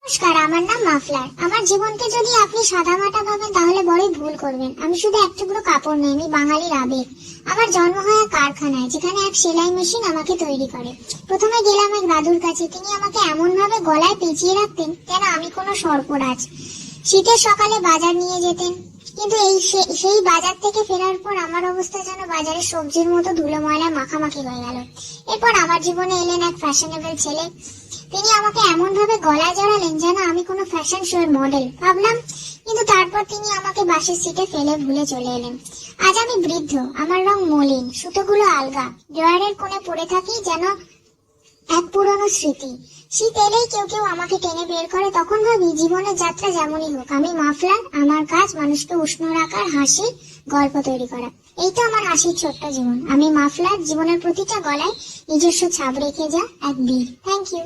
নমস্কার, আমার নাম মাফলার। আমার জীবনকে যদি আপনি সাদামাটা ভাবেন তাহলে বড়ই ভুল করবেন। আমি শুধু এক টুকরো কাপড় নই, আমি বাঙালির আবেগ। আমার জন্ম হয় এক কারখানায়, যেখানে এক সেলাই মেশিন আমাকে তৈরি করে। প্রথমে গেলাম এক দাদুর কাছে। তিনি আমাকে এমন ভাবে গলায় পেঁচিয়ে রাখতেন যেন আমি কোনো সর্পরাজ। শীতের সকালে বাজার নিয়ে যেতেন, কিন্তু সেই বাজার থেকে ফেরার পর আমার অবস্থা যেন বাজারের সবজির মতো ধুলো ময়লা মাখামাখি হয়ে গেল। এরপর আমার জীবনে এলেন এক ফ্যাশনেবল ছেলে। তিনি আমাকে এমন ভাবে গলায় জড়ালেন যেন আমি কোনো ফ্যাশন শো এর মডেল ভাবলাম, কিন্তু তারপর তিনি আমাকে বাসের সিটে ফেলে ভুলে চলে এলেন। আজ আমি বৃদ্ধ, আমার রং মলিন, সুতোগুলো আলগা, ড্রয়ারের কোণে পড়ে থাকি যেন এক পুরনো স্মৃতি। শীত এলেই কেউ কেউ আমাকে টেনে বের করে, তখন ভাবি জীবনের যাত্রা যেমনই হোক, আমি মাফলার, আমার কাজ মানুষকে উষ্ণ রাখার, হাসির গল্প তৈরি করা। এই তো আমার হাসির ছোট্ট জীবন। আমি মাফলার, জীবনের প্রতিটা গলায় নিজস্ব ছাপ রেখে যা এক বীর। Thank you.